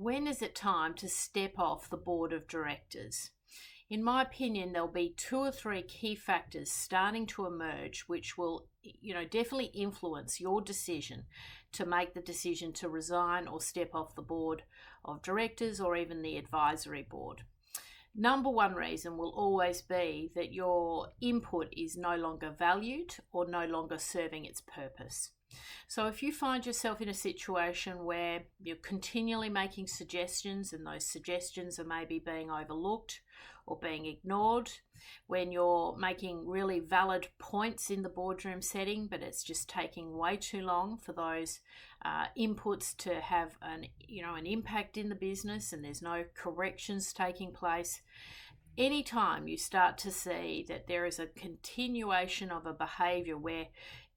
When is it time to step off the board of directors? In my opinion, there'll be two or three key factors starting to emerge which will, definitely influence your decision to make the decision to resign or step off the board of directors or even the advisory board. Number one reason will always be that your input is no longer valued or no longer serving its purpose. So if you find yourself in a situation where you're continually making suggestions and those suggestions are maybe being overlooked or being ignored, when you're making really valid points in the boardroom setting, but it's just taking way too long for those inputs to have an impact in the business and there's no corrections taking place, anytime you start to see that there is a continuation of a behavior where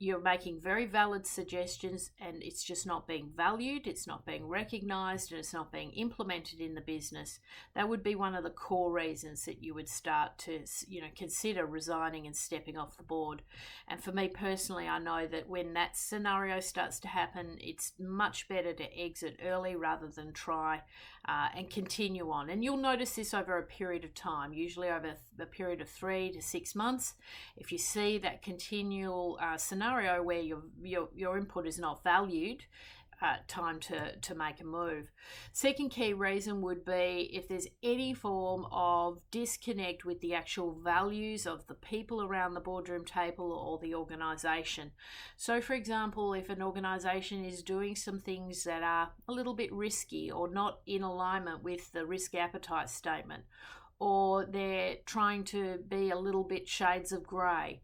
you're making very valid suggestions and it's just not being valued, it's not being recognized, and it's not being implemented in the business, that would be one of the core reasons that you would start to consider resigning and stepping off the board. And for me personally, I know that when that scenario starts to happen, it's much better to exit early rather than try and continue on. And you'll notice this over a period of time, usually over a period of 3 to 6 months. If you see that continual scenario where your input is not valued, time to make a move. Second key reason would be if there's any form of disconnect with the actual values of the people around the boardroom table or the organisation. So for example, if an organisation is doing some things that are a little bit risky or not in alignment with the risk appetite statement, or they're trying to be a little bit shades of grey.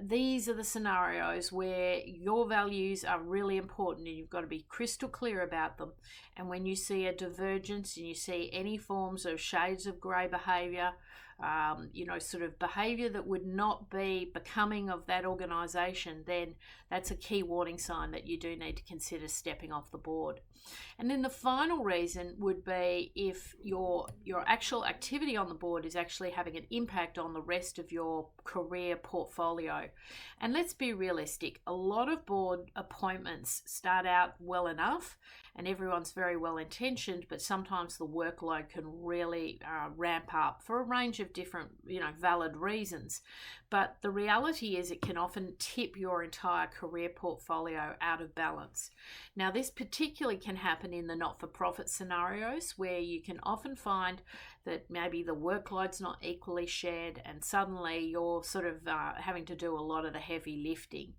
These are the scenarios where your values are really important and you've got to be crystal clear about them. And when you see a divergence and you see any forms of shades of grey behaviour, sort of behaviour that would not be becoming of that organisation, then that's a key warning sign that you do need to consider stepping off the board. And then the final reason would be if your actual activity on the board is actually having an impact on the rest of your career portfolio. And let's be realistic, a lot of board appointments start out well enough and everyone's very well intentioned, but sometimes the workload can really ramp up for a range of different valid reasons. But the reality is it can often tip your entire career portfolio out of balance. Now this particularly can happen in the not-for-profit scenarios where you can often find that maybe the workload's not equally shared and suddenly you're sort of having to do a lot of the heavy lifting.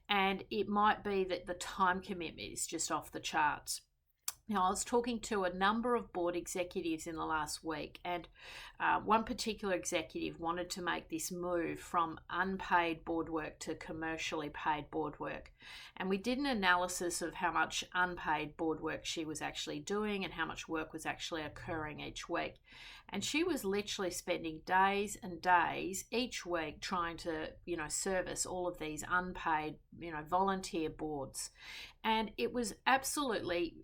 And it might be that the time commitment is just off the charts. Now, I was talking to a number of board executives in the last week, and one particular executive wanted to make this move from unpaid board work to commercially paid board work. And we did an analysis of how much unpaid board work she was actually doing and how much work was actually occurring each week. And she was literally spending days and days each week trying to, service all of these unpaid, volunteer boards. And it was absolutely,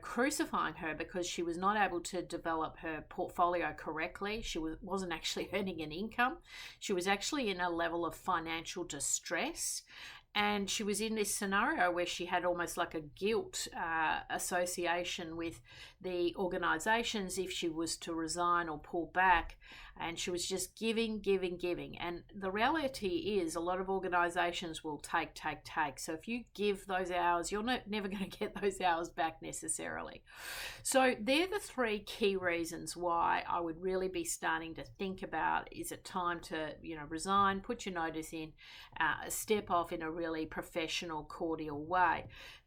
crucifying her because she was not able to develop her portfolio correctly. She wasn't actually earning an income. She was actually in a level of financial distress. And she was in this scenario where she had almost like a guilt association with the organisations if she was to resign or pull back. And she was just giving. And the reality is a lot of organisations will take. So if you give those hours, you're never going to get those hours back necessarily. So they're the three key reasons why I would really be starting to think about, is it time to, resign, put your notice in, step off in a really professional, cordial way.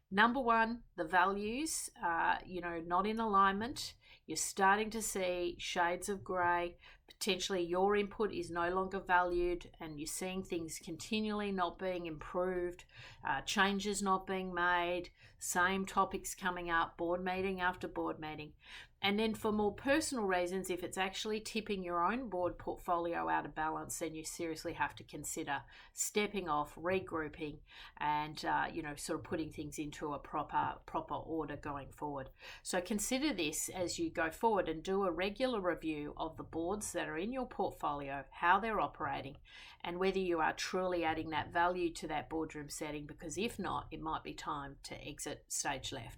Number one, the values, not in alignment. You're starting to see shades of grey. Potentially your input is no longer valued and you're seeing things continually not being improved, changes not being made, same topics coming up, board meeting after board meeting. And then for more personal reasons, if it's actually tipping your own board portfolio out of balance, then you seriously have to consider stepping off, regrouping, and sort of putting things into a proper order going forward. So consider this as you go forward and do a regular review of the boards that are in your portfolio, how they're operating, and whether you are truly adding that value to that boardroom setting, because if not, it might be time to exit stage left.